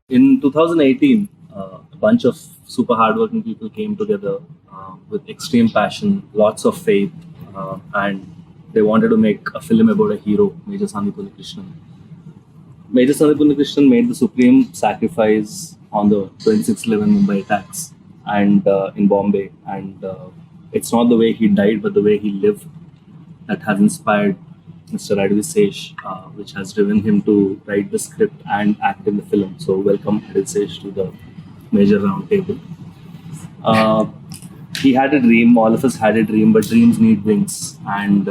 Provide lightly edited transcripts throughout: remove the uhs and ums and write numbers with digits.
In 2018, a bunch of super hardworking people came together with extreme passion, lots of faith, and they wanted to make a film about a hero, Major Sandipuni Krishnan. Major Sandipuni Krishnan made the supreme sacrifice on the 26/11 Mumbai attacks and in Bombay, and it's not the way he died, but the way he lived that has inspired Mr. Adivi Sesh, which has driven him to write the script and act in the film. So welcome Adivi Sesh to the major round table. He had a dream, all of us had a dream, but dreams need wings. And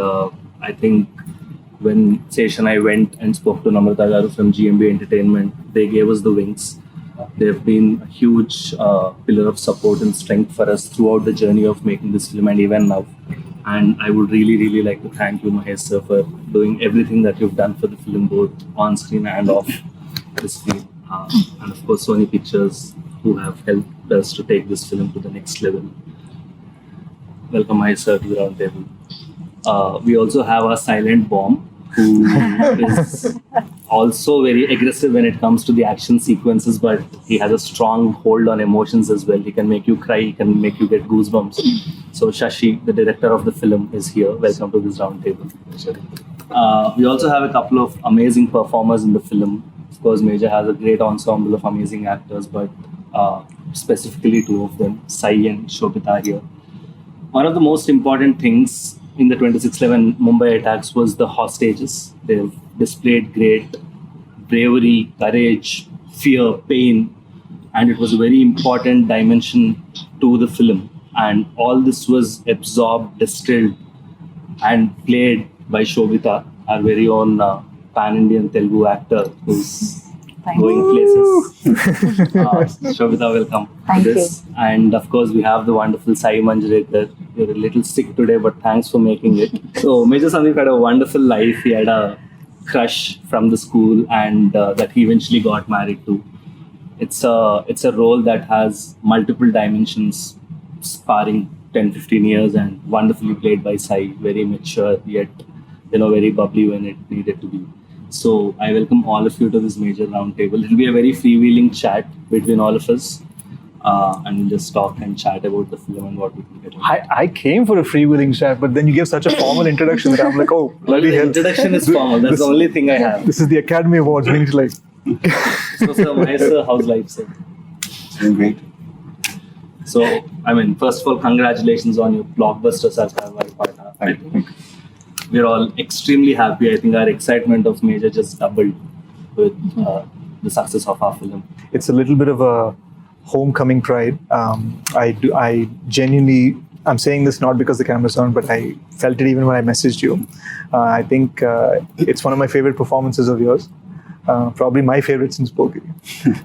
I think when Sesh and I went and spoke to Namrata Garu from GMB Entertainment, they gave us the wings. They've been a huge pillar of support and strength for us throughout the journey of making this film and even now. And I would really, really like to thank you, Mahesh sir, for doing everything that you've done for the film, both on screen and off the screen. And of course, Sony Pictures, who have helped us to take this film to the next level. Welcome, Mahesh sir, to the round table. We also have a silent bomb, who is also very aggressive when it comes to the action sequences, but he has a strong hold on emotions as well. He can make you cry, he can make you get goosebumps. So Shashi, the director of the film, is here. Welcome to this round table. We also have a couple of amazing performers in the film. Of course, Major has a great ensemble of amazing actors, but specifically two of them, Saiee and Sobhita, here. One of the most important things in the 26/11 Mumbai attacks was the hostages. They've displayed great bravery, courage, fear, pain, and it was a very important dimension to the film. And all this was absorbed, distilled, and played by Sobhita, our very own pan-Indian Telugu actor who's going places. Sobhita, welcome to this. And of course, we have the wonderful Saiee Manjrekar. You're a little sick today, but thanks for making it. So Major Sandeep had a wonderful life. He had a crush from the school, and that he eventually got married to. It's a role that has multiple dimensions, sparring 10-15 years, and wonderfully played by Saiee. Very mature, yet very bubbly when it needed to be. So I welcome all of you to this major round table. It'll be a very freewheeling chat between all of us. And we'll just talk and chat about the film and what we can get. I came for a freewheeling chat, but then you gave such a formal introduction that I'm like, oh, bloody hell. Introduction is formal. That's the only thing I have. This is the Academy Awards. We need to like. So, sir, Mahesh, sir, how's life, sir? It's doing great. So, first of all, congratulations on your blockbuster Sarkar partner. Thank you. We're all extremely happy. I think our excitement of Major just doubled with the success of our film. It's a little bit of a homecoming pride. I genuinely, I'm saying this not because the camera's on, but I felt it even when I messaged you. I think it's one of my favorite performances of yours. Probably my favorite since Poki.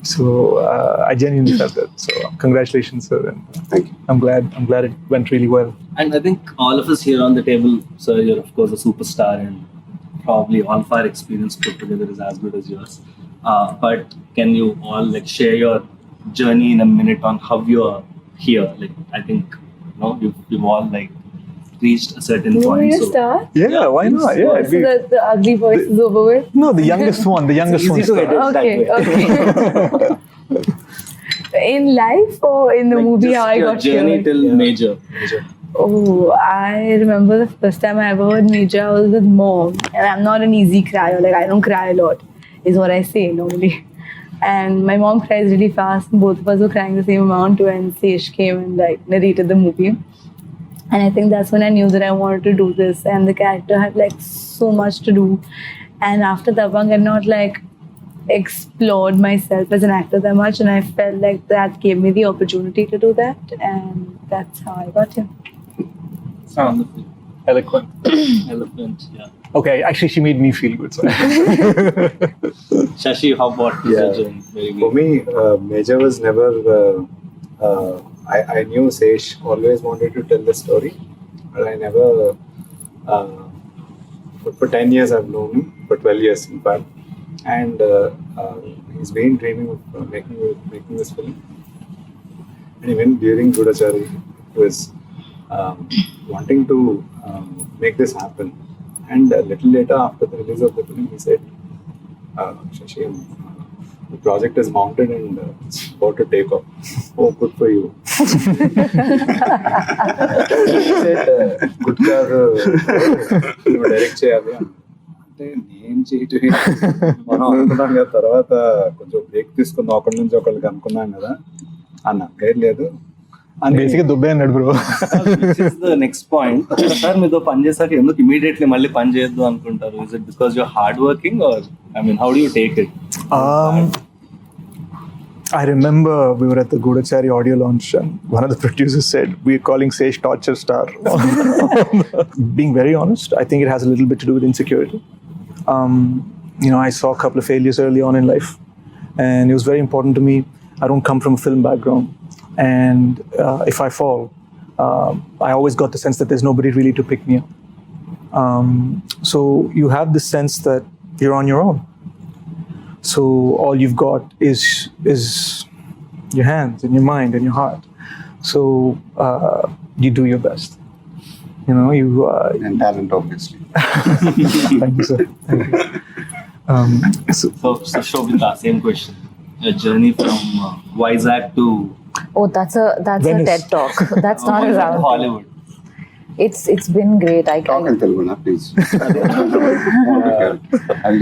So I genuinely felt that. So congratulations, sir. And Thank you. I'm glad it went really well. And I think all of us here on the table, sir, you're of course a superstar, and probably all of our experience put together is as good as yours. But can you all share your journey in a minute on how you're here? I think you've all reached a certain You want point. me to start? Yeah, why not? Yeah, So that the ugly voice is over with? no, the youngest one. The youngest It's easy one. to edit that way. Okay. In life or in the movie, just how I your got journey here? till Major. Oh, I remember the first time I ever heard Major, I was with mom. And I'm not an easy crier. I don't cry a lot, is what I say normally. And my mom cries really fast. Both of us were crying the same amount when Sesh came and narrated the movie. And I think that's when I knew that I wanted to do this. And the character had so much to do. And after Dabang, I had not explored myself as an actor that much. And I felt like that gave me the opportunity to do that. And that's how I got here. Wonderful. Eloquent. Eloquent, yeah. Okay, actually, she made me feel good. So. Shashi, how about your journey? Very For good. me, Major was never. I knew Sesh always wanted to tell the story, but I never. For 10 years I've known him, for 12 years in fact, and he's been dreaming of making this film. And even during Gudachari, he was wanting to make this happen. And a little later, after the release of the film, he said, Shashi, I'm The project is mounted and it's about to take off. Oh, good for you. Good కాదు, నువ్వు direct చేయాలి అంటే నేను చేయటం మనం అనుకున్నాం కదా, తర్వాత కొంచెం బ్రేక్ తీసుకుందాం ఒకరి నుంచి ఒకరికి అనుకున్నాం కదా అన్న లేదు అని బేసిక్గా దుబ్బే అన్నాడు బ్రో. నెక్స్ట్ పాయింట్ సార్, మీతో పని చేశాక ఎందుకు ఇమీడియట్లీ మళ్ళీ పని చేయొద్దు అనుకుంటారు? Is it because your hard working or I mean how do you take it? I remember we were at the Gudachari audio launch and one of the producers said, "We're calling Sesh torture star." Being very honest, I think it has a little bit to do with insecurity. I saw a couple of failures early on in life, and it was very important to me. I don't come from a film background, and if I fall, I always got the sense that there's nobody really to pick me up. So you have this sense that you're on your own. So all you've got is your hands and your mind and your heart. So you do your best. You and talent obviously. Thank you, sir. Thank you. So Sobhita, same question. Your journey from Vizag to Oh, that's a Venice. TED talk. That's not Vizag around. to Hollywood. It's been great. Talk in Telugu na please.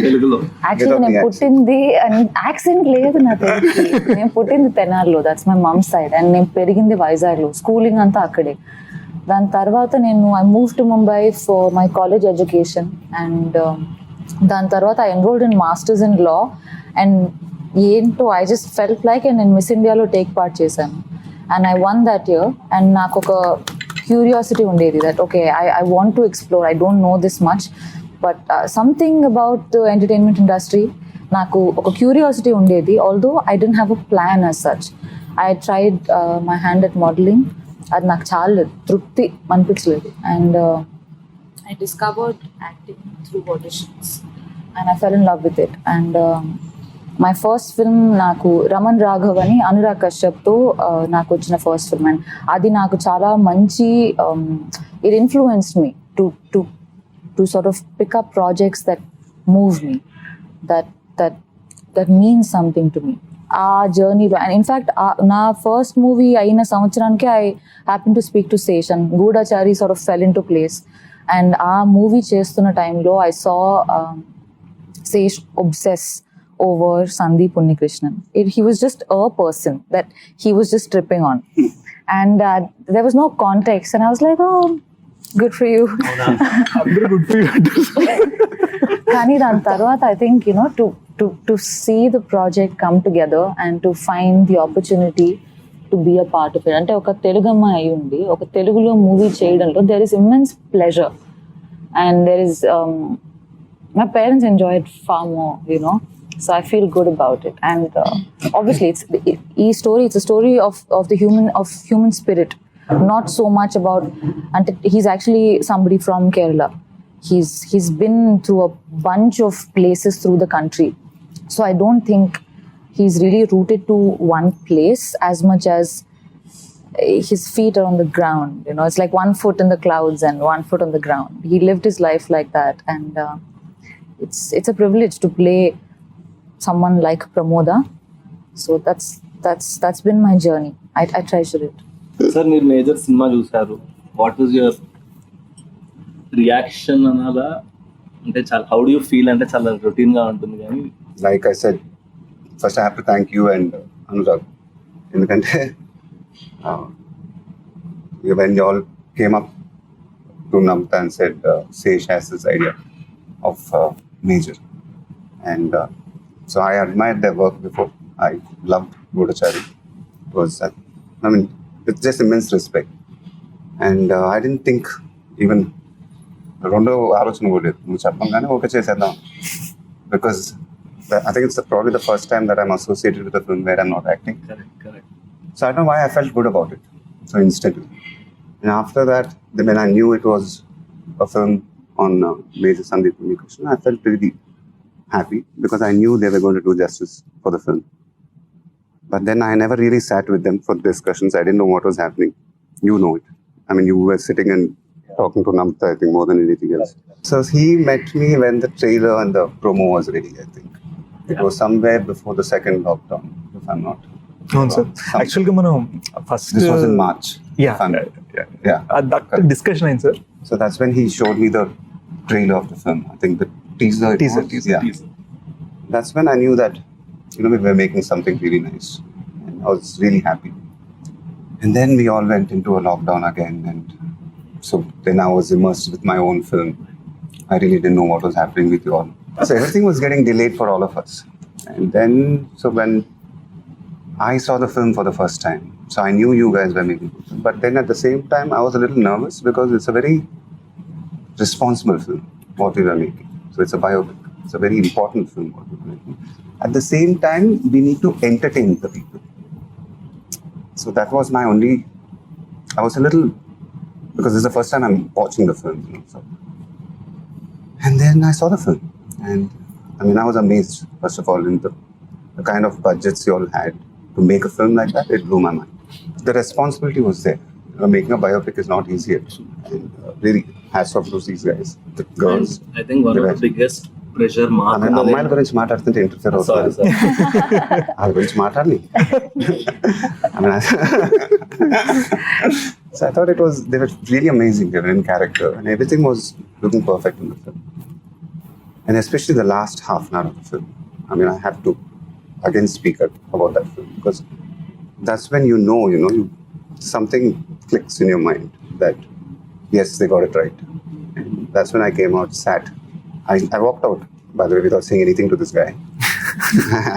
Telugulo. Actually, నేను పుట్టింది accent లేదు నా తెలుగుకి. నేను పుట్టింది తెనాలిలో, that's my mom side, and నేను పెరిగింది వైజాగ్లో, స్కూలింగ్ అంతా అక్కడే. దాని తర్వాత I move to Mumbai for my college education, and దాని తర్వాత I enrolled in masters in law, and ఏంటో ఐ జస్ట్ ఫెల్ట్ లైక్ నేను మిస్ ఇండియాలో టేక్ పార్ట్ చేశాను, and I won that year. అండ్ నాకు ఒక క్యూరియాసిటీ ఉండేది that okay I want to explore, I don't know this much, but something about the entertainment industry నాకు ఒక క్యూరియాసిటీ ఉండేది. Although I don't have a plan as such. I tried my hand at modelling, అది నాకు చాలా తృప్తి అనిపించలేదు, and I discovered acting through auditions and I fell in love with it. And my first film నాకు రమణ్ రాఘవ్ అని అనురాగ్ కశ్యప్తో నాకు వచ్చిన first film, and అది నాకు చాలా మంచి it influenced me to sort of pick up projects that move me, that means something to me ఆ జర్నీలో. అండ్ ఇన్ఫ్యాక్ట్ నా ఫస్ట్ మూవీ అయిన సంవత్సరానికి I happen to speak to Sesh, and Goodachari sort of fell into place. And ఆ movie చేస్తున్న టైంలో I saw Sesh obsess over Sandeep Unnikrishnan. He was just a person that he was just tripping on, and there was no context, and I was like, oh, good for you. Good for you. Kani dan tarvata I think to see the project come together and to find the opportunity to be a part of it. Ante oka Telugama ayundi oka Telugulo movie cheyadamlo there is immense pleasure, and there is my parents enjoy it far more, so I feel good about it. And obviously it's a story of the human spirit, not so much about, and he's actually somebody from Kerala. He's been through a bunch of places through the country, so I don't think he's really rooted to one place as much as his feet are on the ground. It's like one foot in the clouds and one foot on the ground. He lived his life like that, and it's a privilege to play someone like Pramoda. So that's been my journey. I treasure it. Sir, మీరు major cinema చూసారు, what was your reaction అనాలా? అంటే చాలా how do you feel? అంటే చాలా routine గా ఉంటుంది కానీ like I said, first I have to thank you and Anurag. ఎందుకంటే when you all came up to Namta and said Sesh has this idea of major, and so I admired their work before. I loved Gudachari. It was with just immense respect, and I didn't think even రెండో ఆలోచన కూడా లేదు, నువ్వు చెప్పంగానే okay చేసేద్దాం, because I think it's probably the first time that I'm associated with a film where I'm not acting. Correct. So I don't know why I felt good about it so instantly. And after that, when I knew it was a film on Major Sandeep Unnikrishnan, I felt really happy because I knew they were going to do justice for the film. But then I never really sat with them for discussions. I didn't know what was happening. You know it. I mean, you were sitting and talking to Namta, I think, more than anything else. So he met me when the trailer and the promo was ready, I think. It was somewhere before the second lockdown, if I'm not. అవును sir. యాక్చువల్గా మనం first This was in March. Yeah, if I'm- that discussion అయింది sir. So that's when he showed me the trailer of the film. I think the teaser. it Teaser, was. teaser, Yeah. teaser. That's when I knew that, we were making something really nice. And I was really happy. And then we all went into a lockdown again. And so then I was immersed with my own film. I really didn't know what was happening with you all. So everything was getting delayed for all of us. And then, so when I saw the film for the first time, so I knew you guys were making it. But then at the same time, I was a little nervous because it's a very responsible film, what we were making. So it's a biopic. It's a very important film, what we were making. At the same time, we need to entertain the people. So that was my only, I was a little, because this is the first time I'm watching the film. So. And then I saw the film. And I was amazed, first of all, in the kind of budgets you all had to make a film like that. It blew my mind. The responsibility was there. Making a biopic is not easy. And really, hats off to these guys, the girls. And I think one of the biggest pressure mark. అమ్మాయిల గురించి మాట్లాడుతుంటే interfere Sorry, అవుతుంది. sir. వాళ్ళ గురించి మాట్లాడాలి. So I thought they were really amazing. They were in character and everything was looking perfect in the film. And especially the last half an hour of the film. I have to again speak about that film because that's when you know, something clicks in your mind that yes, they got it right. And that's when I came out, sat. I walked out, by the way, without saying anything to this guy.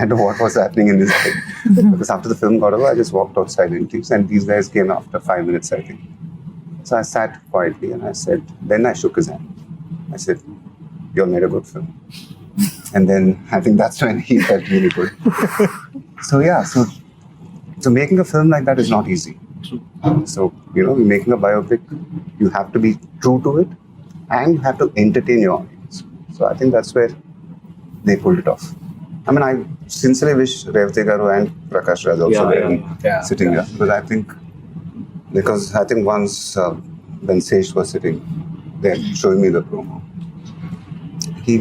I don't know what was happening in this thing. Because after the film got over, I just walked out silently. And these guys came after 5 minutes, I think. So I sat quietly and I said, then I shook his hand. I said, you all made a good film. And then I think that's when he felt really good. So yeah, so making a film like that is not easy. True. So, making a biopic, you have to be true to it and you have to entertain your audience. So I think that's where they pulled it off. I sincerely wish Revati Garu and Prakash Raj also were sitting here. Because I think once when Sesh was sitting there showing me the promo, he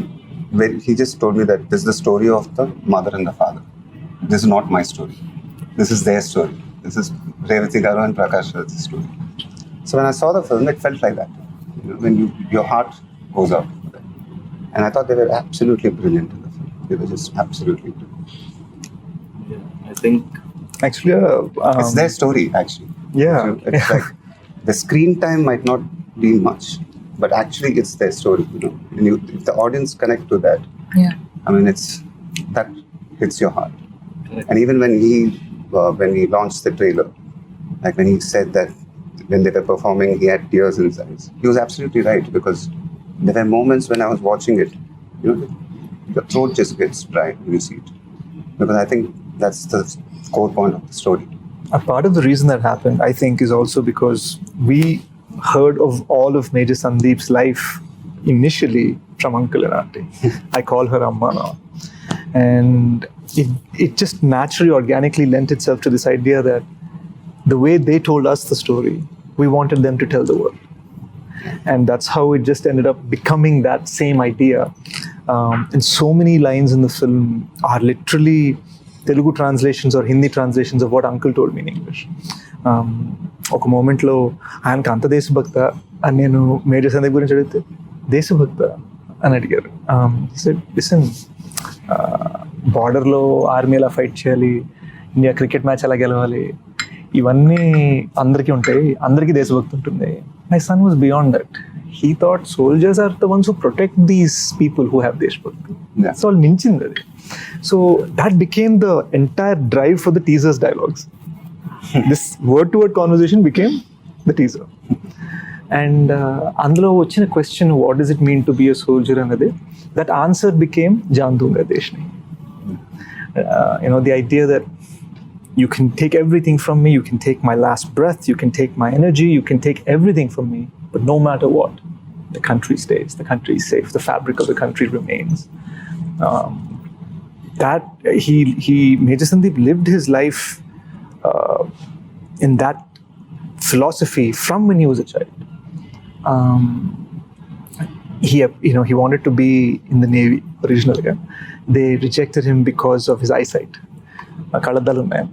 just told me that this is the story of the mother and the father. This is not my story. This is their story. This is Revati Garu and Prakash Raj's story. So when I saw the film, it felt like that. When your heart goes out for that. And I thought they were absolutely brilliant in the film. They were just absolutely brilliant. Yeah, I think Actually, It's their story, actually. Yeah. So it's like the screen time might not be much, but actually it's their story. And if the audience connect to that, it's that hits your heart. Correct. And even when we launched the trailer, like when he said that when they were performing, he had tears in his eyes. He was absolutely right because there were moments when I was watching it, your throat just gets dry when you see it. Because I think that's the core point of the story. A part of the reason that happened, I think, is also because we heard of all of Major Sandeep's life initially from Uncle and Auntie. I call her Amma now. And it just naturally, organically lent itself to this idea that the way they told us the story, we wanted them to tell the world. And that's how it just ended up becoming that same idea. And so many lines in the film are literally Telugu translations or Hindi translations of what Uncle told me in English. ఒక మూమెంట్లో ఆయనకు అంత దేశభక్త అని నేను major Sandeep గురించి అడిగితే దేశభక్త అని అడిగారు. లిసన్, బార్డర్లో ఆర్మీ ఎలా ఫైట్ చేయాలి, ఇండియా క్రికెట్ మ్యాచ్ ఎలా గెలవాలి, ఇవన్నీ అందరికీ ఉంటాయి, అందరికీ దేశభక్తి ఉంటుంది. My son was beyond that. He thought soldiers are the ones who protect these people who have deshbhakti. Yeah. So all minchindi adi. So that became the entire drive for the teaser's dialogues. This word-to-word conversation became the teaser. And అందులో వచ్చిన question, what does it mean to be a soldier anadi, that answer became Jaan Dunga Deshni. The idea that you can take everything from me, you can take my last breath, you can take my energy, you can take everything from me, but no matter what, the country stays, the country is safe, the fabric of the country remains. That Major Sandeep lived his life in that philosophy from when he was a child. he wanted to be in the Navy originally. They rejected him because of his eyesight. Kaladdalu unnayam.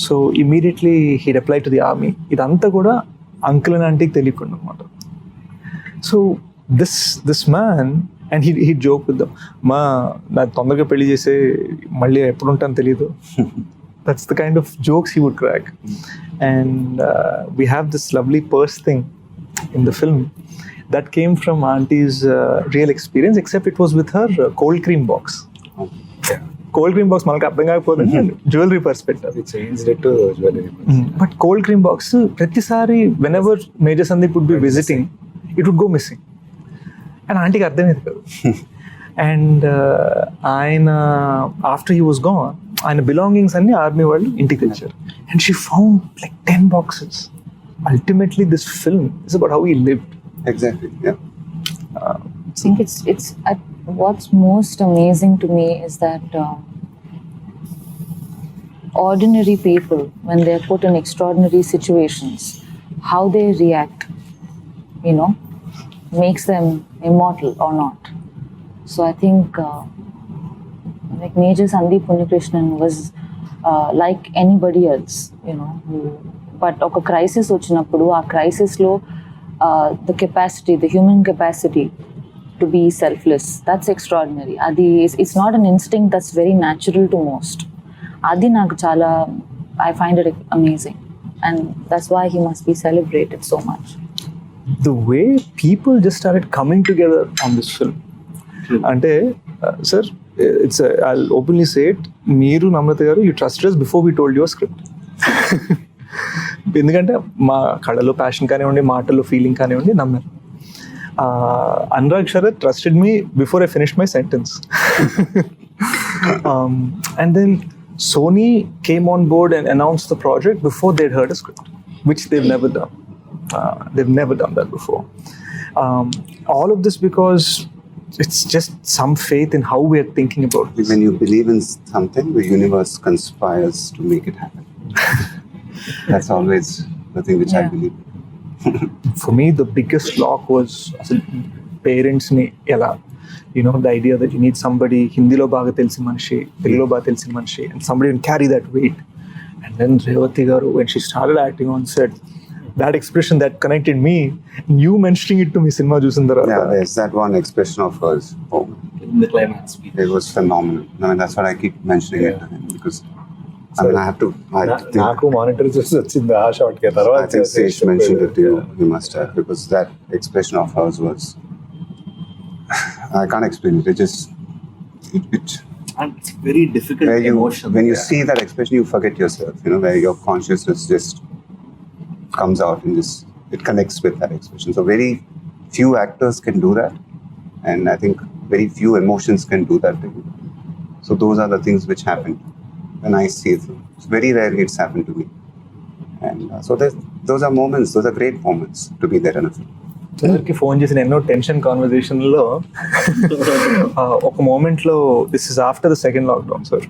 So immediately he'd applied to the army. Idantha kuda uncle and auntie ki teliyakunda annamata. So this man, and he'd joke with them, ma na tondarga pelli chese malli eppudu untanu teliyadu. That's the kind of jokes he would crack. And we have this lovely purse thing in the film that came from auntie's real experience, except it was with her cold cream box. Cold cream box మనకు అర్థం కాకపోతే jewellery purse పెట్టారు. But cold cream box ప్రతిసారి whenever Major Sandeep would be visiting it would go missing and ఆంటీకి అర్థమయ్యేది కాదు. And ఆయన after he was gone ఆయన బిలాంగింగ్స్ అన్ని ఆర్మీ వాళ్ళు ఇంటికి తెచ్చారు. And she found like 10 boxes. Ultimately this film is about how he lived. Exactly, yeah. I think it's what's most amazing to me is that ordinary people, when they're put in extraordinary situations, how they react, makes them immortal or not. So I think like Major Sandeep Unnikrishnan was like anybody else, but oka crisis vachinappudu aa crisis lo the capacity, the human capacity to be selfless, that's extraordinary. Adi it's not an instinct that's very natural to most. Adi naaku chaala, I find it amazing, and that's why he must be celebrated so much. The way people just started coming together on this film. Ante sir, I'll openly say it, meeru Namrata garu, you trusted us before we told you a script. ఎందుకంటే మా కళలో passion కానివ్వండి, మాటల్లో feeling కానివ్వండి నమ్మారు. Anurag Sharath trusted me before I finished my sentence. And then Sony came on board and announced the project before they'd heard a script, which they've never done. They've never done that before. All of this because it's just some faith in how we are thinking about this. When you believe in something, the universe conspires to make it happen. That's always the thing which I believe. For me, the biggest lock was parents ni ela, the idea that you need somebody Hindilo baga telsi manishi, Telugulo baga telsi manishi, and somebody can carry that weight. And then Revati garu, when she started acting on set, that expression that connected me, you mentioning it to me cinema chusin tarvata. Yeah, there's that one expression of hers. Oh, In the climax speech. it was phenomenal. I mean, that's what I keep mentioning it to him because I mean, I have to. నాకు monitor చూసి వచ్చింది ఆ shot కి. తర్వాత I think Sesh mentioned it to you. You must have, because that expression of hers was. I can't explain it. It just. And it's very difficult emotion. When you see that expression, you forget yourself. Where your consciousness just comes out and just it connects with that expression. So very few actors can do that, and I think very few emotions can do that. So those are the things which happen when I see it. Very rarely it's happened to me, and so those are moments. Those are great moments to be there in a film. సార్కి phone చేసిన ఎన్నో tension కాన్వర్జేషన్లో ఒక మూమెంట్లో, this is after the second lockdown sir,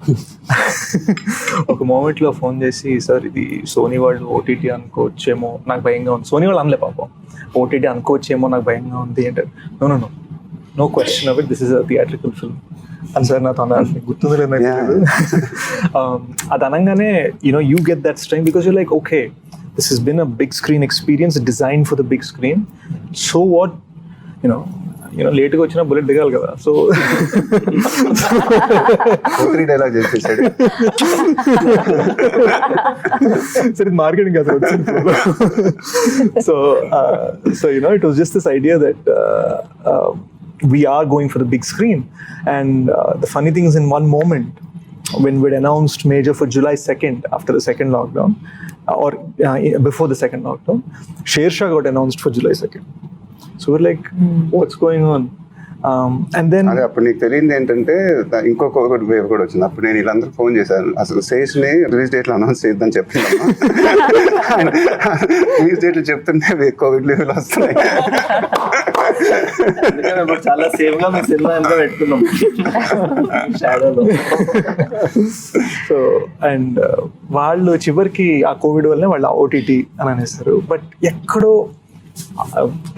ఒక మూమెంట్లో phone చేసి, sir ఇది Sony వాళ్ళు ఓటీటీ అనుకోవచ్చేమో నాకు భయంగా ఉంది. సోనీ వాళ్ళు అనలే పాపం, ఓటీటీ అనుకోవచ్చేమో నాకు భయంగా ఉంది అంటే, no question of it, this is a theatrical film అని సార్ నాతో అన్నారు. గుర్తుంది లేదు నాకు. అది అనగానే you get that strength because you're like, okay, this has been a big screen experience designed for the big screen. So what, లేట్గా వచ్చినా బుల్లెట్ దిగాలి కదా. సో 3 dialogue చేసేసాడు. సరే మార్కెటింగ్ కదా వచ్చింది. So it was just this idea that we are going for the big screen, and the funny thing is, in one moment when we'd announced Major for July 2nd after the second lockdown, or before the second lockdown, Sher got announced for July 2nd. So we're like, what's going on? And then అదే అప్పుడు నీకు తెలియదు ఏంటంటే ఇంకొక wave కూడా వచ్చింది. అప్పుడు నేను వీళ్ళందరూ ఫోన్ చేశాను, అసలు శేష్ని రిలీజ్ డేట్లో అనౌన్స్ చేద్దాం చెప్తున్నాను. రిలీజ్ డేట్లు చెప్తుంటే కోవిడ్ లీవ్లు వస్తున్నాయి. చాలా సేఫ్ గా మీ సినిమా ఎంత పెట్టుకున్నాం షాడోలో. సో అండ్ వాళ్ళు చివరికి ఆ కోవిడ్ వల్లనే వాళ్ళు ఓటీటీ అని అనేస్తారు. బట్ ఎక్కడో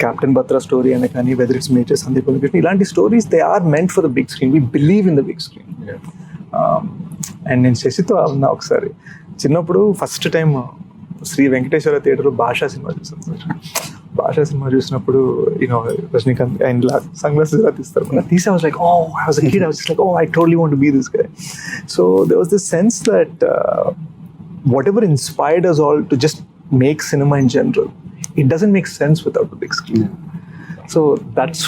క్యాప్టెన్ బత్రా స్టోరీ అనే కానీ whether it's Major Sandeep Krishna, ఇలాంటి stories they are meant for the big screen. We believe in the big screen. And నేను శశితో ఉన్నా ఒకసారి చిన్నప్పుడు ఫస్ట్ టైం శ్రీ వెంకటేశ్వర థియేటర్లో భాషా సినిమా చూసాను. భాషా సినిమా చూసినప్పుడు you know Rajinikanth and sunglasses ఇలా తీస్తారు. తీసి I was like, oh, I was a kid, I was just like, oh, I totally want to be this guy. So there was this sense that whatever inspired us all to just make cinema in general, it doesn't make sense without the big screen. So that's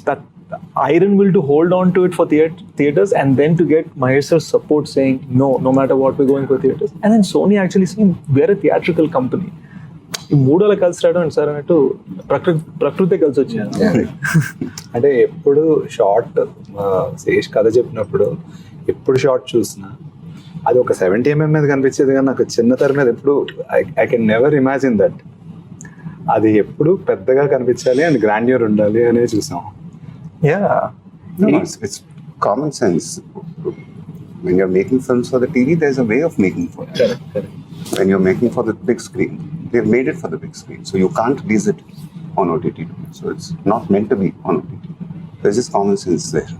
that iron will to hold on to it for theaters, and then to get Mahesh sir's support saying no matter what, we're going for theaters. And then Sony actually saying we're a theatrical company. ఈ మూడోలా కలిసి రావడం sir అన్నట్టు ప్రకృతి కలిసి వచ్చింది. అంటే ఎప్పుడు short Sesh కథ చెప్పినప్పుడు ఎప్పుడు షార్ట్ చూసినా అది ఒక 70mm మీద కనిపించేది, కానీ నాకు చిన్న తెర మీద ఎప్పుడు I can never imagine that అది ఎప్పుడు పెద్దగా కనిపించాలి అండ్ గ్రాండ్యూర్ ఉండాలి అనేది చూసాం. It's common sense. When you're making films for the TV, there's a way of making for it. Correct. When you're making for the big screen, they've made it for the big screen, so you can't release it on OTT. So it's not meant to be on OTT. There's just common sense there.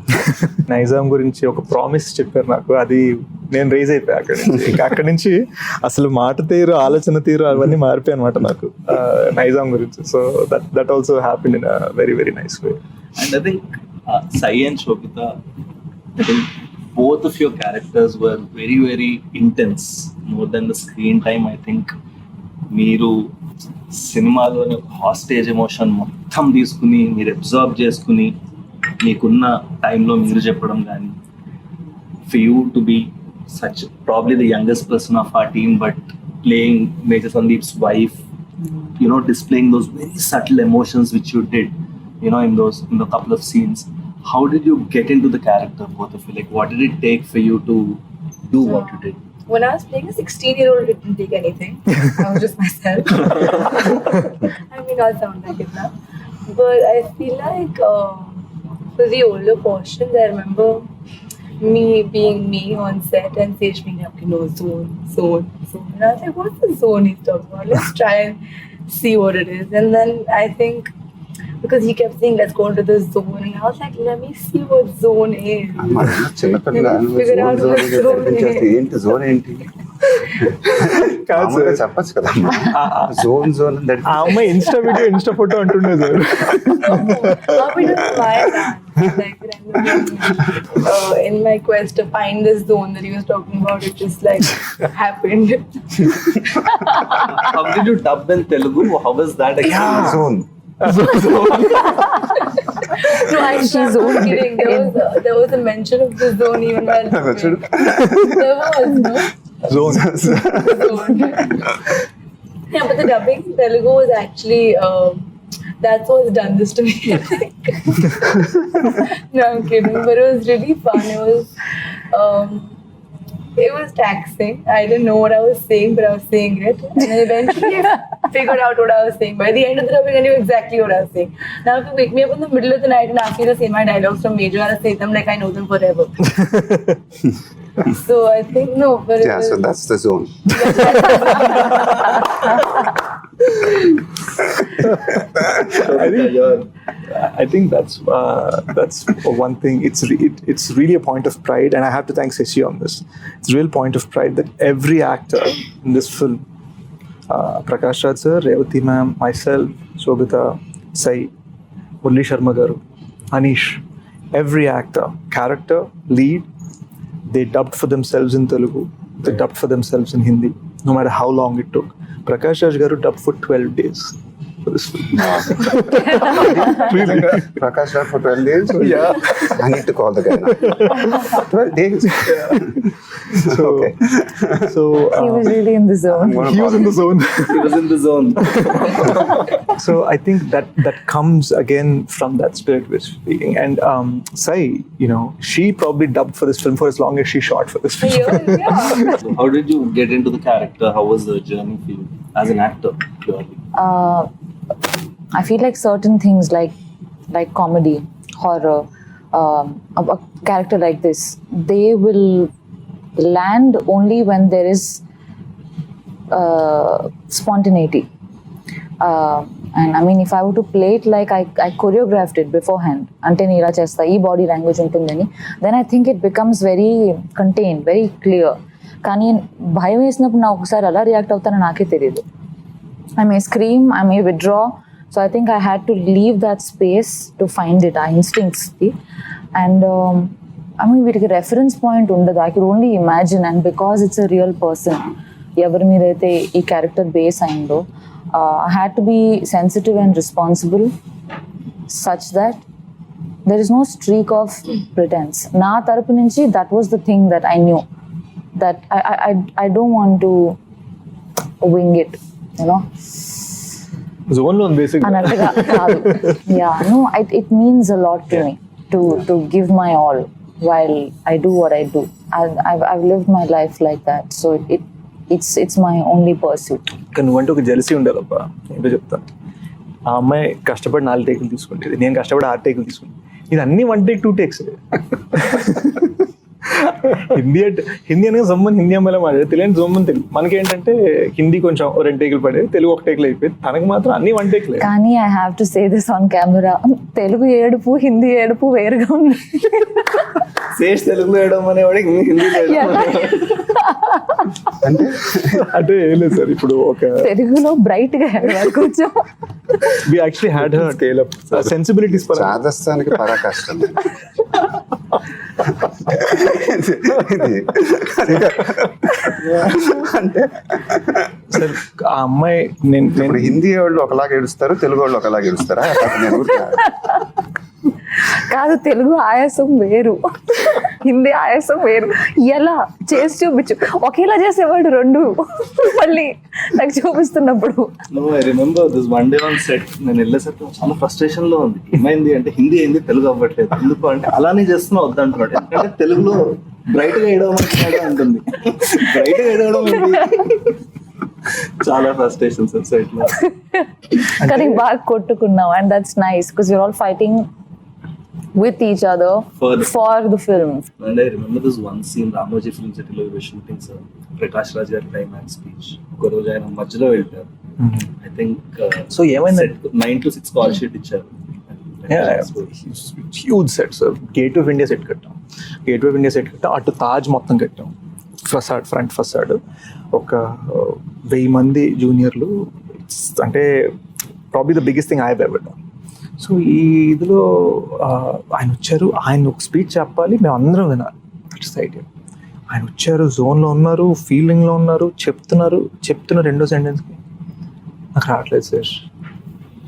Nizam గురించి ఒక promise చెప్పారు నాకు, అది నేను raise అయిపోయా అక్కడి నుంచి. ఇంకా అక్కడి నుంచి అసలు మాట తీరు, ఆలోచన తీరు అవన్నీ మారిపోయాయి అనమాట నాకు నైజాం గురించి. So that also happened in a very very nice way. And I think Saiee and Sobhita, I think both of your characters were very, very intense. More than the screen time, I think మీరు సినిమాలోని hostage emotion మొత్తం తీసుకుని మీరు observe చేసుకుని మీకున్న టైంలో మీరు చెప్పడం కానీ, for you to be such probably the youngest person of our team, but playing Major Sandeep's wife, you know, displaying those very subtle emotions which you did, you know, in the couple of scenes. How did you get into the character, both of you? Like, what did it take for you to do what you did? When I was playing a 16-year-old, it didn't take anything. I was just myself. I mean, I'll sound like it now. But I feel like for the older portions, I remember me being me on set and Sesh being like, zone. And I was like, what's the zone he's talking about? Let's try and see what it is. And then I think, because he kept saying, let's go into the zone. And I was like, let me see what zone is. Figure out what zone is. ఏంటి zone ఏంటి చెప్పచ్చు కదా zone ఆ అమ్మాయి Insta video Insta photo అంటుండే sir. In my quest to find this zone that he was talking about, it just like happened. How did you dub in Telugu? How was that experience? Zone No, actually, zone kidding. There was a mention of the zone even while there was, no? Zone. Yeah, but the dubbing in Telugu was actually that's what's done this to me. No, I'm kidding. But it was really fun. It was taxing. I didn't know what I was saying, but I was saying it. And then eventually I figured out what I was saying. By the end of the dubbing, I knew exactly what I was saying. Now if you wake me up in the middle of the night and ask me to say my dialogues from Major, I'll say them like I know them forever. So I think, no, but it was, so that's the zone. I think that's one thing. It's really a point of pride, and I have to thank Saiee on this. It's a real point of pride that every actor in this film, Prakash Raj sir, Revati ma'am, myself, Sobhita, Saiee, Murli Sharma garu, Anish, every actor, character, lead, they dubbed for themselves in Telugu. They dubbed for themselves in Hindi, no matter how long it took. Prakash Raj garu dubbed for 12 days for this film. Really? Prakash Raj for 12 days? Yeah. I need to call the guy now. 12 days? So, Okay. so He was really in the zone. he was in the zone. He was in the zone. So I think that comes again from that spirit we're speaking. And Saiee, you know, she probably dubbed for this film for as long as she shot for this film. yeah. So how did you get into the character? How was the journey for you as an actor, purely? I feel like certain things like comedy, horror, a character like this, they will land only when there is spontaneity. And I mean, if I were to play it like I choreographed it beforehand, ante nee ila chesta, ee body language untundani, then I think it becomes very contained, very clear. కానీ భయం వేసినప్పుడు నాకు ఒకసారి ఎలా react అవుతానో నాకే తెలియదు. I may scream, I may withdraw. So I think I had to leave that space to find it, our instincts. And I mean, వీటికి reference point ఉండదు. I could only imagine, and because it's a real person, ఎవరి మీద అయితే ఈ character base అయిందో, I had to be sensitive and responsible such that there is no streak of pretense. Na tarapu nunchi, that was the thing that I knew, that I don't want to wing it, you know. Zone lo basically. Anattuga kaadu. Yeah, no, it means a lot to me to give my all while I do what I do. I've lived my life like that, so it's my only pursuit. కానీ నువ్వంటే ఒక jealousy ఉండాలబ్బా. ఏంటో చెప్తాను. ఆ అమ్మాయి కష్టపడి 4 టేకులు తీసుకుంటేది, నేను కష్టపడి 6 టేకులు తీసుకుంటాను. ఇది అన్ని 1 టేక్ 2 టేక్స్. హిందీ అనగా జమ్మని హిందీ అమ్మాయిలో మాట్లాడే, తెలియని జమ్మని తెలుగు. మనకేంటంటే హిందీ కొంచెం 2 టేకులు పడేది, తెలుగు 1 టేకులు అయిపోయింది. తనకు మాత్రం అన్ని 1 టేక్లే. కానీ I have to say this on camera, Telugu ఏడుపు హిందీ ఏడుపు వేరుగా ఉంది. శేష్ తెలుగులో వేయడం అనేవాడికి హిందీ అంటే ఏం లేదు సార్, ఇప్పుడు ఒక తెలుగులో బ్రైట్ గా ఏడవాలి కొంచెం. we actually had her scale up sensibilities for రాజస్థాన్కి పరాకాష్ట. అంటే సార్ ఆ అమ్మాయి నేను హిందీ వాళ్ళు ఒకలాగా ఏడుస్తారు, తెలుగు వాళ్ళు ఒకలాగా ఏడుస్తారా? కాదు, తెలుగు ఆయాసం వేరు, హిందీ ఆయాసం వేరు. ఎలా చేసి చూపించు, ఒకేలా చేసేవాడు రెండు మళ్ళీ నాకు చూపిస్తున్నప్పుడు. I remember this one day on set, నేను వెళ్ళేసరికి చాలా ఫ్రస్ట్రేషన్ లో ఉంది. ఏమైంది అంటే హిందీ అయింది, తెలుగు అవ్వట్లేదు. ఎందుకు అంటే అలానే చేస్తున్నా వద్దంటున్నాడు. ఎందుకంటే తెలుగులో బ్రైట్ గా వేయడం అంటుంది, బ్రైట్ గా వేయడం చాలా ఫ్రస్ట్రేషన్ సెట్ లో. కానీ బాగా కొట్టుకున్నాం, and that's nice because you're all fighting with each other for the film. And I remember this one scene, Ramoji Film City lo we were shooting, sir. Prakash Raj gaరి climax speech. Oka roju ayana madhyalo veltaru. I think so ఏమైంది 9 to 6 call sheet ఇచ్చారు. Huge set sir. Gate of India set కట్టాం, gate of India set కట్టాం, అటు తాజ్ మొత్తం కట్టాం, facade front facade. ఒక 1000 మంది జూనియర్లు, అంటే probably the biggest thing I have ever done. So ఈ ఇదిలో ఆయన వచ్చారు, ఆయన ఒక స్పీచ్ చెప్పాలి, మేము అందరం వినాలి. That's the idea. ఆయన వచ్చారు, జోన్లో ఉన్నారు, ఫీలింగ్లో ఉన్నారు, చెప్తున్న రెండో సెంటెన్స్కి నాకు రావట్లేదు సార్,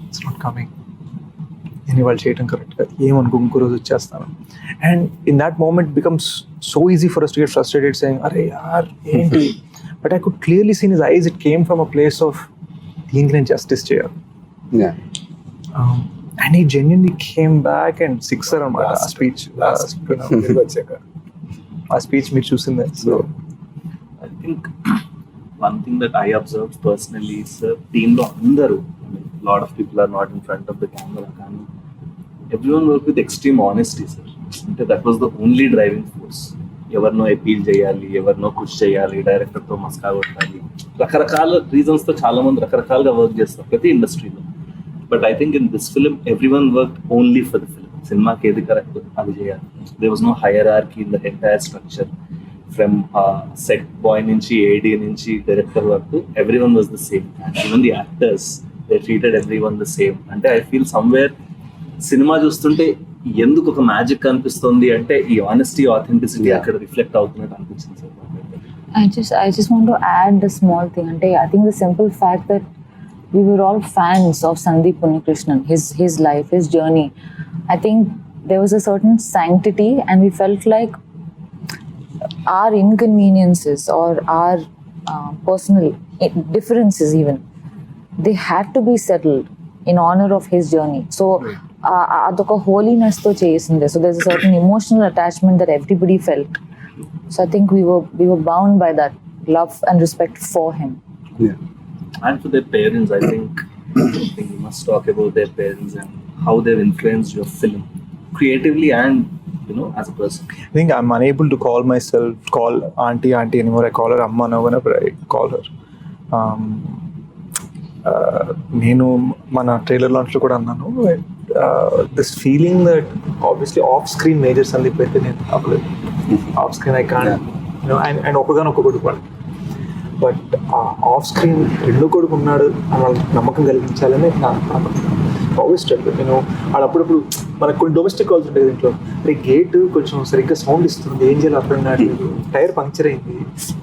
ఇట్స్ నాట్ కమింగ్. నేను వాళ్ళు చేయడం కరెక్ట్ కాదు, ఏమనుకో ఇంకో రోజు వచ్చేస్తాను. And in that moment becomes so easy for us to get frustrated saying, అరే యార్ ఏంటి. But I could clearly seen his eyes, it came from a place of దీనికి నేను జస్టిస్ చేయాలి. And he genuinely came back and sixer on my speech. A speech మీరు చూసిందే. So I think one thing that I observed personally is team lo andaru, I mean, lot of people are not in front of the camera, and everyone worked with extreme honesty, sir. Ante that was the only driving force. ఎవర్నో appeal చేయాలి, ఎవరినో push చేయాలి, డైరెక్టర్తో మస్కా కొట్టాలి, రకరకాల రీజన్స్తో చాలా మంది రకరకాలుగా work చేస్తారు ప్రతి ఇండస్ట్రీలో. But I think in this film everyone work only for the film. సినిమాకి ఏది కరెక్ట్ అది చేయాలి. There was no hierarchy in the entire structure. From set boy నుంచి, ఏడీ నుంచి, డైరెక్టర్ వరకు everyone was the same. And even the actors, they treated everyone the same. అంటే I feel somewhere సినిమా చూస్తుంటే ఎందుకు ఒక మ్యాజిక్ అనిపిస్తుంది అంటే ఈ ఆనెస్టీ, ఆథెంటిసిటీ అక్కడ రిఫ్లెక్ట్ అవుతున్నట్టు అనిపించింది sir. I just want to add a small thing. I think the simple fact that we were all fans of Sandeep Unnikrishnan, his life, his journey. I think there was a certain sanctity, and we felt like our inconveniences or our personal differences even, they had to be settled in honor of his journey. So adoka holiness to chesinde. So there's a certain emotional attachment that everybody felt. So I think we were bound by that love and respect for him. Yeah. And for their parents, I think we must talk about their parents and how they've influenced your film creatively and, you know, as a person. I think I'm unable to call auntie anymore. I call her amma now whenever I call her. నేను మన trailer లాంచ్లో కూడా అన్నాను, this feeling that obviously off screen Major Sandeep అయితే నేను అవ్వలేదు. Off screen I can and ఒకగానొక్క కొడుకు వాడు, బట్ ఆఫ్ స్క్రీన్ రెండో కొడుకు ఉన్నాడు అని వాళ్ళకి నమ్మకం కలిగించాలని ఆల్వేస్ ట్రై. నేను వాళ్ళు అప్పుడప్పుడు మనకు కొన్ని డొమెస్టిక్ కాల్స్ ఉంటాయి దీంట్లో, రే గేట్ కొంచెం సరిగ్గా సౌండ్ ఇస్తుంది, ఏం చేయాలి అర్థం కావట్లేదు, టైర్ పంక్చర్ అయింది,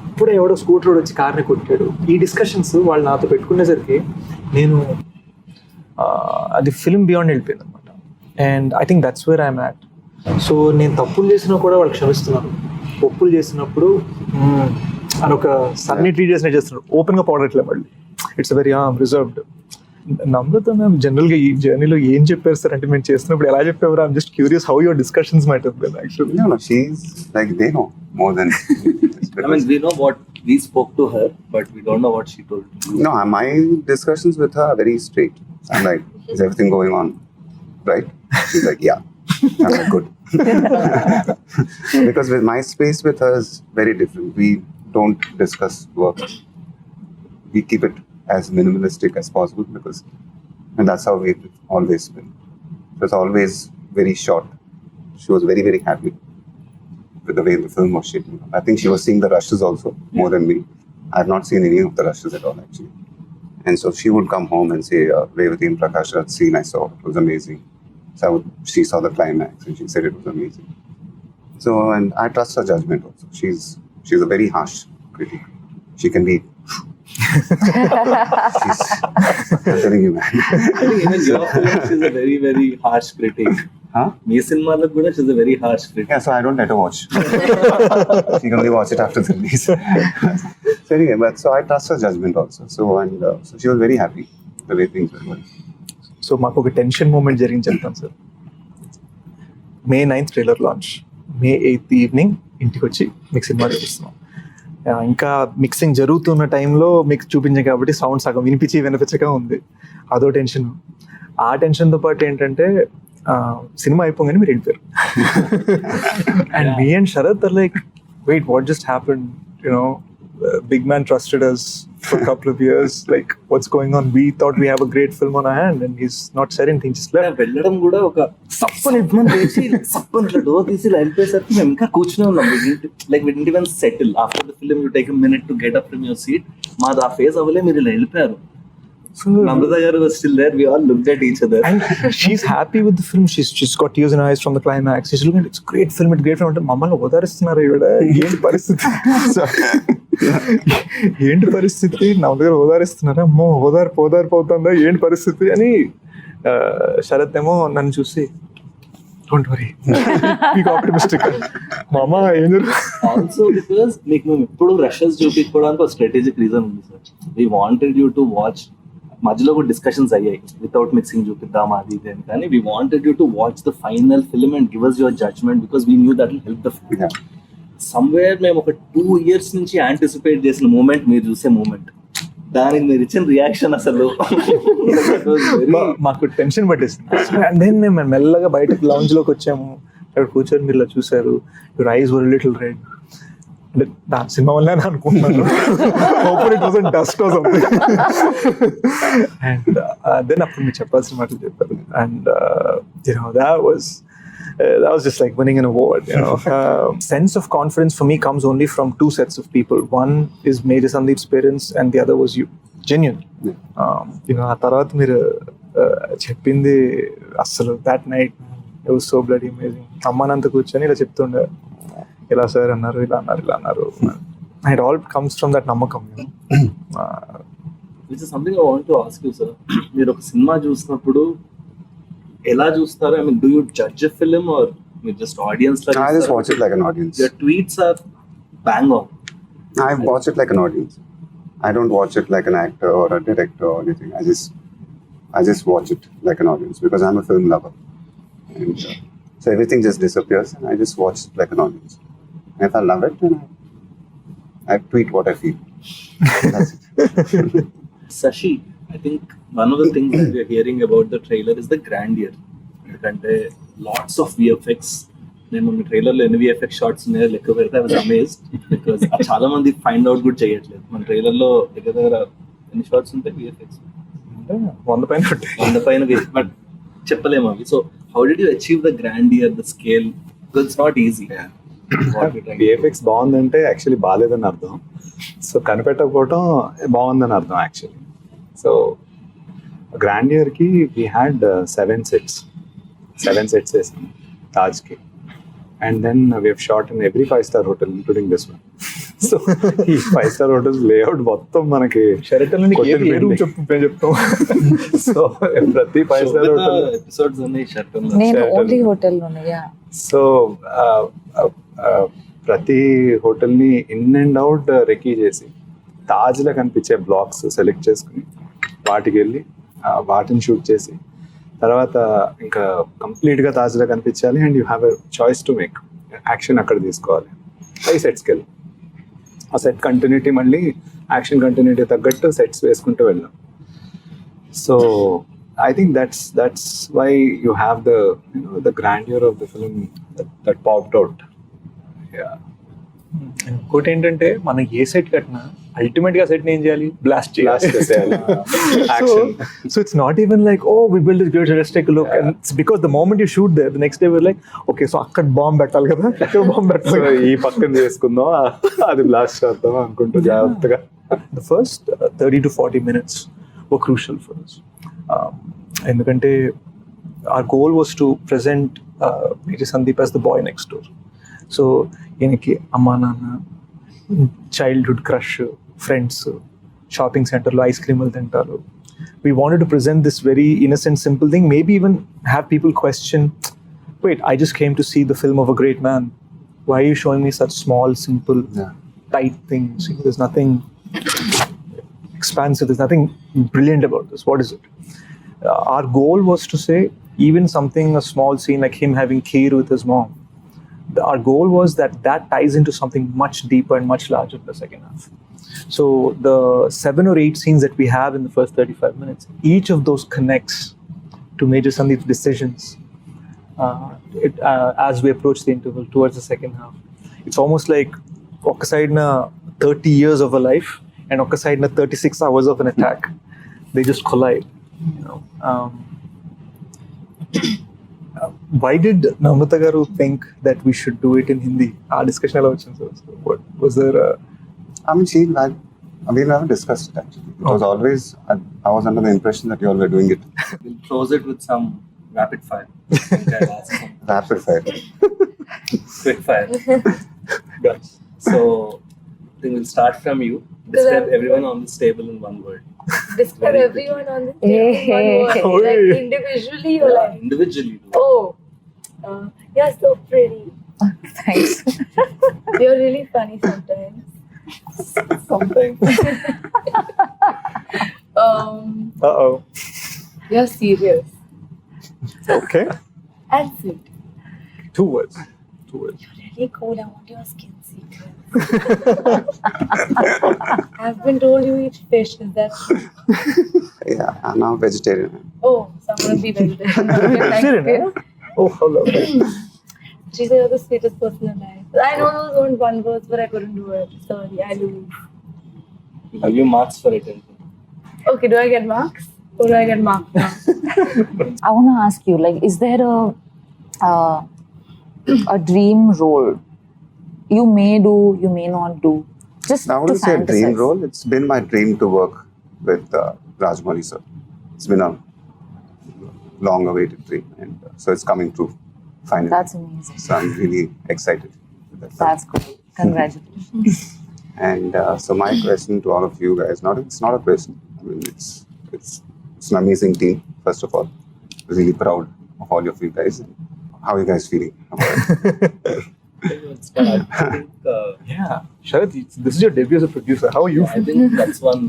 ఇప్పుడే ఎవడో స్కూటర్ రోడ్ వచ్చి కార్ని కొట్టాడు. ఈ డిస్కషన్స్ వాళ్ళు నాతో పెట్టుకునేసరికి నేను అది ఫిల్మ్ బియాండ్ వెళ్ళిపోయింది అనమాట. And I think that's where I'm at. So నేను తప్పులు చేసినా కూడా వాళ్ళు క్షమిస్తున్నాను, ఒప్పులు చేసినప్పుడు అని ఒక సన్ని ట్రీట్ చేసినట్టు చేస్తున్నాడు, ఓపెన్గా పౌడట్లే మళ్ళీ. It's very reserved. Namrata ma'am జనరల్గా ఈ జర్నీలో ఏం చెప్పారు సార్ అంటే, మేము చేస్తున్నప్పుడు ఎలా చెప్పేవారు? I'm just curious how your discussions might have been actually. No, she's like, they know more than I mean, we know what we spoke to her, but we don't know what she told you. No, my discussions with her are very straight. I'm like, is everything going on right? She's like, yeah. I'm like, good. Because with my space with her is very different. We don't discuss work. We keep it as minimalistic as possible and that's how we've always been. So it's always very short. She was very, very happy with the way the film was shaping up. I think she was seeing the rushes also more than me. I've not seen any of the rushes at all actually. And so she would come home and say, Revati and Prakash, that scene I saw, it was amazing. So she saw the climax and she said it was amazing. So, and I trust her judgment also. She's a very harsh critic. She can be I'm telling you, man. I think even your film, she's a very, very harsh critic. Huh? Me cinema kuda she's a very harsh critic. Yeah, so I don't let her watch. She can only watch it after the release. So anyway, but so I trust her judgment also. So so she was very happy the way things were going. So మాకు ఒక tension moment జరిగింది చెప్తాను sir. May 9th trailer launch, May 8th evening ఇంటికి వచ్చి మీకు cinema చూపిస్తున్నాం. ఇంకా mixing జరుగుతున్న టైంలో మీకు చూపించాం కాబట్టి సౌండ్ సగం వినిపించక ఉంది, అదో టెన్షన్. ఆ టెన్షన్తో పాటు ఏంటంటే సినిమా అయిపోగానే మీరు వెళ్ళిపోయారు. And me and Sharath are like, wait what just happened, you know big man trusted us for a couple of years, like what's going on? We thought we have a great film on our hand and he's not said anything, just left. వెళ్ళడం కూడా ఒక సప్పని ఇబ్బంది చేసి సప్పని ఇట్లా door తీసి వెళ్ళిపోయేసరికి మేము ఇంకా కూర్చునే ఉన్నాం. Like we didn't even settle after the film. You take a minute to get up from your seat. మాది ఆ ఫేజ్ అవ్వలే, మీరు ఇలా వెళ్ళిపోయారు. Namrata garu was still there. We all looked at each other. And she's happy with the film. She's got tears in her eyes from the climax. She's looking at, it's a great film, it's a great film. మమ్మల్ని ఓదారిస్తున్నారు ఈవిడ, ఏంటి పరిస్థితి? ఏంటి పరిస్థితి? నా దగ్గర ఓదారిస్తున్నారా? అమ్మో ఓదార్పు అవుతుందా, ఏంటి పరిస్థితి అని. శరత్ ఏమో నన్ను చూసి, డోంట్ వరీ, బీ ఆప్టిమిస్టిక్. మామ ఏం జరుగుతుంది? ఆల్సో బికాస్ మీకు మేము ఎప్పుడు రషెస్ చూపించుకోవడానికి ఒక స్ట్రాటజిక్ రీజన్ ఉంది sir. We wanted you to watch. మధ్యలో కూడా డిస్కషన్స్ అయ్యాయి, వితౌట్ మిక్సింగ్ చూపిద్దాం అది ఇది అని. కానీ we wanted you to watch the final film and give us your judgement because we knew that will help the film. Somewhere మేము ఒక 2 years నుంచి యాంటిసిపేట్ చేసిన మూమెంట్ మీరు చూసే మూమెంట్. దానికి మీరు ఇచ్చిన రియాక్షన్ అసలు మాకు టెన్షన్ పట్టేసింది. అండ్ దెన్ మేము మెల్లగా బయటకు లాంజ్ లోకి వచ్చాము, అక్కడ కూర్చొని మీరు ఇలా చూసారు, your eyes were little red. అంటే నా సినిమా వల్ల అనుకుంటున్నాను, hopefully it wasn't dust or something. And then అప్పుడు మీరు చెప్పాల్సిన మాటలు చెప్పారు. And that was just like winning an award, you know. Sense of confidence for me comes only from 2 sets of people. One is Major Sandeep's parents and the other was you. Genuine. You know, ఆ తర్వాత మీరు చెప్పింది అసలు that night it was so bloody amazing. అమ్మానంత కూర్చొని ఇలా చెప్తుండే, ఇలా sir అన్నారు, ఇలా అన్నారు. And it all comes from that నమ్మకం, you know. Which is something I want to ask you, sir. మీరు ఒక సినిమా చూసినప్పుడు ఎలా చూస్తారు? I mean, do you judge a film or you just audience like? I just watch it like an audience. Your tweets are bang on. I watch it like an audience. I don't watch it like an actor or a director or anything. I just watch it like an audience because I'm a film lover. And so everything just disappears and I just watch it like an audience. And if I love it, then I tweet what I feel. That's it. Sashi, I think one of the things that we are hearing about the trailer is the grandeur. ఎందుకంటే lots of VFX. నేను మన ట్రైలర్లో ఎన్ని VFX shorts ఉన్నాయో లెక్క పెడితే I was amazed because చాలా మంది ఫైండ్ అవుట్ కూడా చేయట్లేదు. మన ట్రైలర్లో దగ్గర ఎన్ని షార్ట్స్ ఉంటాయి VFX? అంటే 100 పైన ఉంటాయి. on the pine but చెప్పలేము అవి. So how did you achieve the grandeur, the scale? Because it's not easy. What you're trying to do. VFX బాగుందంటే యాక్చువల్లీ బాగాలేదని అర్థం. సో కనిపెట్టకపోవటం బాగుందని అర్థం యాక్చువల్లీ. సో గ్రాండియర్కి వీ హ్యాడ్ 7 sets వేసాం తాజ్కి. And then we have shot in every 5-star hotel including this one. So ఈ 5-star హోటల్స్ లేఅవుట్ మొత్తం మనకి షెరటన్ ఏ రూమ్ చెప్తాం. సో ప్రతి 5-star హోటల్ ఎపిసోడ్స్ ఉన్నాయి షర్ట్ నేను ఓన్లీ హోటల్ ఉన్నాయా. సో ప్రతి హోటల్ని ఇన్ అండ్ అవుట్ రెకీ చేసి తాజ్లో కనిపించే బ్లాక్స్ సెలెక్ట్ చేసుకుని వాటికి వెళ్ళి వాటిని షూట్ చేసి తర్వాత ఇంకా కంప్లీట్గా తాజ్లో కనిపించాలి. And you have a choice to make action అక్కడ తీసుకోవాలి. 5 sets వెళ్ళి ఆ సెట్ కంటిన్యూటీ మళ్ళీ యాక్షన్ కంటిన్యూటీ తగ్గట్టు సెట్స్ వేసుకుంటూ వెళ్ళాం. So I think that's why you have the grandeur of the film that popped out. Yeah. ఇంకోటి ఏంటంటే మనం ఏ సెట్ కట్టినా అల్టిమేట్ గా సెట్ ఏం చేయాలి, బ్లాస్ట్ చేయాలి. So it's not even like, oh, we build this great, let's take a look. And it's because the moment you shoot there, the next day we're like, okay, so అక్కడ bomb పెట్టాలి కదా, అక్కడ bomb పెట్టాలి. So ఈ పక్కన చేసుకుందాం, అది blast చేద్దాం అనుకుంటూ జాగ్రత్తగా. The first 30 to 40 minutes were crucial for us. ఎందుకంటే our goal was to present Major Sandeep as the boy next door. So ఈయనకి అమ్మా నాన్న, చైల్డ్హుడ్ క్రష్, ఫ్రెండ్స్, షాపింగ్ సెంటర్లో ఐస్ క్రీములు తింటారు. We wanted to present this very innocent, simple thing, maybe even have people question, wait, I just came to see the film of a great man. Why are you showing me such small, simple, tight things? There's nothing expansive, there's nothing brilliant about this. What is it? Our goal was to say, even something, a small scene like him having kheer with his mom, our goal was that ties into something much deeper and much larger in the second half. So the 7 or 8 scenes that we have in the first 35 minutes, each of those connects to Major Sandeep's decisions as we approach the interval towards the second half. It's almost like oka side na 30 years of a life and oka side na 36 hours of an attack. They just collide, you know. Why did Namrata garu think that we should do it in Hindi? Our discussion ela vachindi. What was there? I mean, we never discussed it actually. It was always, I was under the impression that you all were doing it. We'll close it with some rapid fire. Rapid fire. Quick fire. So I think we'll start from you. Describe everyone on this table in one word. Describe everyone on the table. Like individually or like Individually. you're so pretty. Thanks. You're really funny sometimes. Sometimes. Uh-oh. You're serious Okay. and sweet. 2 words. Really cool. I want your skin secret. I've been told you eat fish. Is that true? Yeah, I'm now vegetarian. Oh, someone be vegetarian. Okay, thank Vegetarian, you. Oh, how lovely. She said you're the sweetest person alive. I know those weren't 1 words, but I couldn't do it. Sorry, I lose. Have you marks for it? Okay, do I get marks? Or do I get marks now? I want to ask you, like, is there a dream role you may do, you may not do? Just Now, I to would say a dream fantasize. role. It's been my dream to work with Rajmouli sir. It's been a long-awaited dream, and so it's coming true finally. That's amazing. So I'm really excited with that. That's good. Congratulations. And so my question to all of you guys, it's not a question. I mean, it's an amazing team. First of all, really proud of all of you guys. How are you guys feeling about it? I think, Yeah. Sharath, this is your debut as a producer. How are you I think that's one.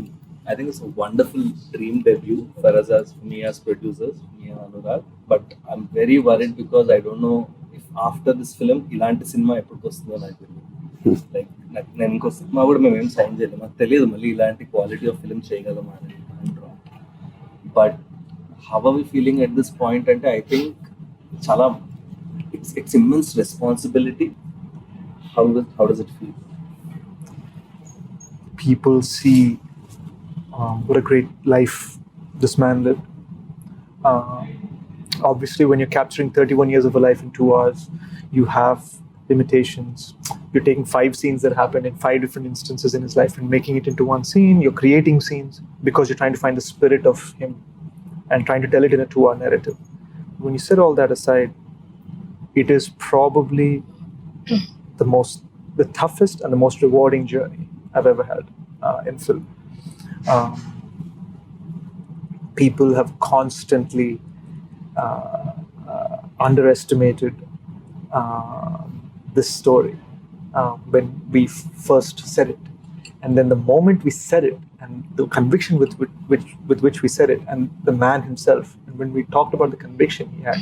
I think it's a wonderful dream debut for us for me as producers, me and Anurag. But I'm very worried because I don't know if after this film, ఇలాంటి cinema ఎప్పుడు వస్తుందో నాకు తెలియదు. Like నేను ఇంకో cinema కూడా మేము ఏం సైన్ చేయలేము, నాకు తెలియదు మళ్ళీ ఇలాంటి క్వాలిటీ ఆఫ్ ఫిల్మ్ చేయగలమా అని. But how are we feeling at this point అంటే ఐ థింక్ చాలా it's immense responsibility. How does it feel? people see what a great life this man lived. Obviously, when you're capturing 31 years of a life in 2 hours, you have limitations. You're taking 5 scenes that happened in 5 different instances in his life and making it into one scene. You're creating scenes because you're trying to find the spirit of him and trying to tell it in a 2-hour narrative. When you set all that aside, it is probably the toughest and the most rewarding journey I've ever had in film. People have constantly underestimated this story when we first said it, and then the moment we said it, and the conviction with which we said it, and the man himself, and when we talked about the conviction he had,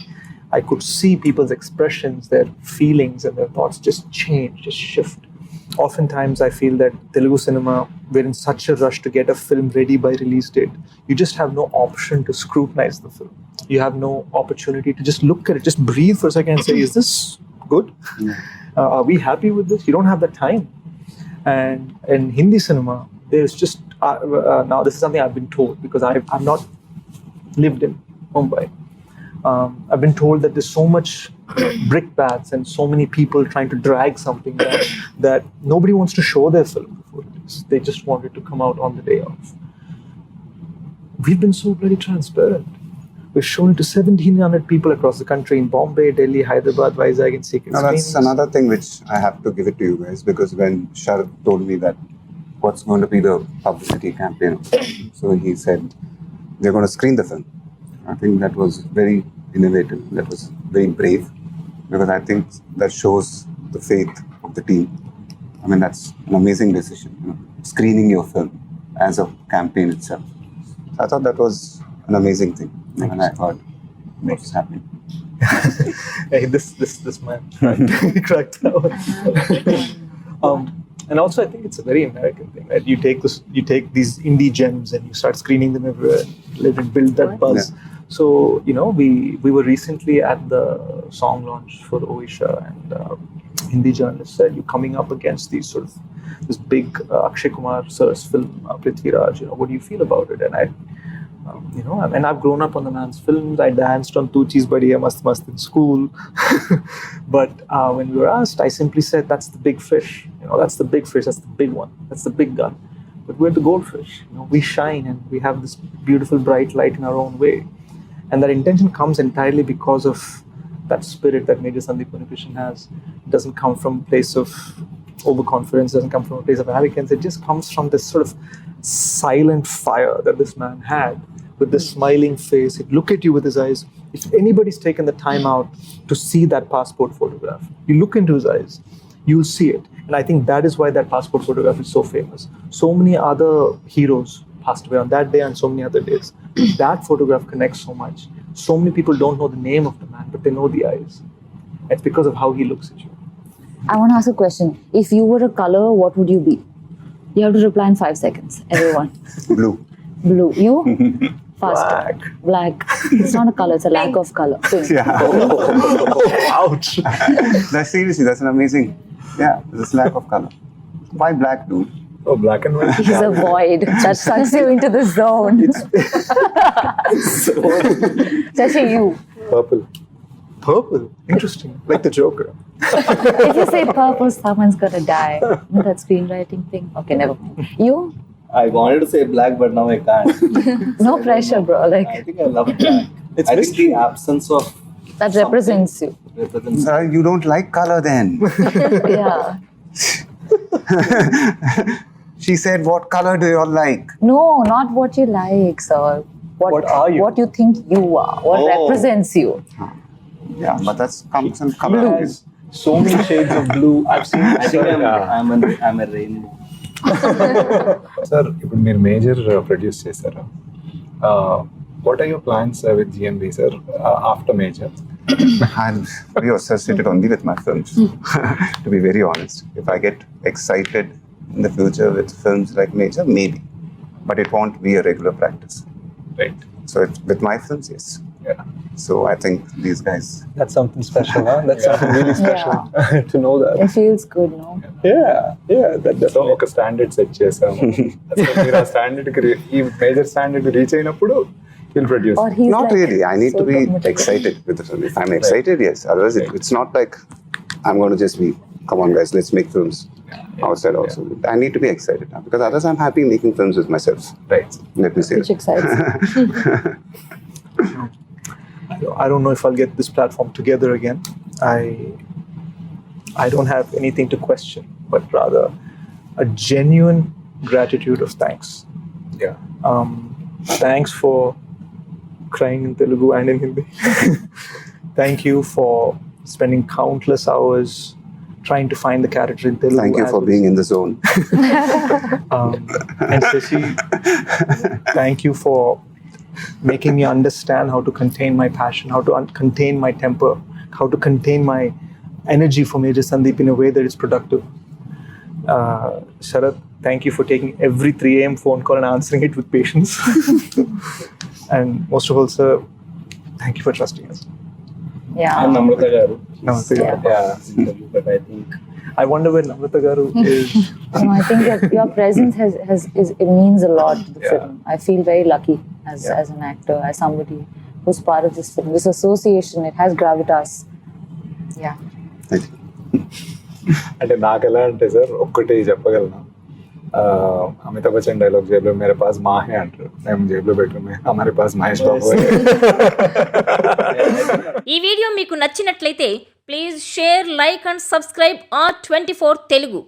I could see people's expressions, their feelings and their thoughts just change, just shift. Oftentimes I feel that Telugu cinema, we're in such a rush to get a film ready by release date. You just have no option to scrutinize the film. You have no opportunity to just look at it, just breathe for a second and say, is this good? Are we happy with this? You don't have that time. And in Hindi cinema, there's just, now this is something I've been told because I've not lived in Mumbai. I've been told that there's so much brickbats and so many people trying to drag something that nobody wants to show their film before it is. They just want it to come out on the day of. We've been so bloody transparent. We've shown it to 1,700 people across the country in Bombay, Delhi, Hyderabad, Vizag, and secret That's screenings. another thing which I have to give it to you guys, because when Sharath told me that what's going to be the publicity campaign, so he said they're going to screen the film. I think that was very innovative. That was very brave, because I think that shows the faith of the team. I mean, that's an amazing decision, screening your film as a campaign itself. So I thought that was an amazing thing, and I thought what's happening. Hey, this man cracked that one. And also, I think it's a very American thing, right? You take these indie gems and you start screening them everywhere, and build that buzz. Yeah. So, we were recently at the song launch for Oisha, and Hindi journalist said, you're coming up against this big Akshay Kumar sir's film, Prithviraj, what do you feel about it? And I've grown up on the man's films. I danced on Tu Cheez Badiya Mast Mast in school. But when we were asked, I simply said, that's the big fish. That's the big fish. That's the big one. That's the big gun. But we're the goldfish. We shine and we have this beautiful bright light in our own way. And that intention comes entirely because of that spirit that Major Sandeep Unnikrishnan has. It doesn't come from a place of overconfidence, doesn't come from a place of arrogance. It just comes from this sort of silent fire that this man had, with this smiling face. He'd look at you with his eyes. If anybody's taken the time out to see that passport photograph, you look into his eyes, you'll see it. And I think that is why that passport photograph is so famous. So many other heroes passed away on that day and so many other days. That photograph connects so much. So many people don't know the name of the man, but they know the eyes. It's because of how he looks at you. I want to ask a question. If you were a color, what would you be? You have to reply in 5 seconds, everyone. Blue. Blue. You? Fast. Black. It's not a color, it's a lack of color. Pink. Yeah. Ouch. Seriously, that's an amazing. Yeah, this lack of color. Why black, dude? Oh, black and white. He's a void that sucks you into the zone. Shashi, you. Purple. Purple. Interesting. Like the Joker. If you say purple, someone's gonna die. That screenwriting thing. Okay, never mind. You? I wanted to say black, but now I can't. No pressure, bro. I think I love black. It's I think mystery. the absence of That represents you. represents. You don't like color then? Yeah. She said, what color do you all like? No, not what you like, sir. What are you? What you think you are. What represents you. Yeah, but that's comes in Blue. color. Has so many shades of blue. I've seen. I think I'm a rainbow. Sir ఇప్పుడు మీరు Major produce చేశారు. What are your plans with GMB sir after Major? I'm very associated only with my films, to be very honest. If I get excited in the future with films like Major, maybe. But it won't be a regular practice. Right. So with my films, yes. Yeah. So I think these guys... That's something special, huh? That's something really special to know that. It feels good, no? Yeah, that so ఒక standard set చేసాము. అసలు మీరు ఆ స్టాండర్డ్కి ఈ major standard reach అయినప్పుడు He'll produce. Or he's Not like really. I need so to be committed. excited with the film. If I'm excited, yes. Otherwise, it's not like I'm going to just be, come on, guys, let's make films outside also. I need to be excited now because otherwise I'm happy making films with myself. Right. Let me say Which it. excites me. I don't know if I'll get this platform together again. I don't have anything to question, but rather a genuine gratitude of thanks. Yeah. Thanks for crying in Telugu and in Hindi. Thank you for spending countless hours trying to find the character in Telugu. Thank you as for well being as- in the zone. And Saiee, thank you for making me understand how to contain my passion, how to contain my temper, how to contain my energy for Major Sandeep in a way that is productive. Sharath, thank you for taking every 3 a.m. phone call and answering it with patience. And most of all, sir, thank you for trusting us. Yeah. And Namrata garu. Namaste. Yeah. But I think I wonder where Namrata garu is. No, I think that your presence it means a lot to the film. I feel very lucky as an actor, as somebody who's part of this film. This association, it has gravitas. Yeah. Thank you. అంటే నాకు ఎలా అంటే sir ఒక్కటి చెప్పగలను, Amitabh Bachchan dialogue జేబులో మేరే pass Mahe అంటారు, మేము జేబులో పెట్టుకుని హమారే పాస్ మహేష్ బాబు. ఈ వీడియో మీకు నచ్చినట్లయితే please share, like and subscribe R24 Telugu.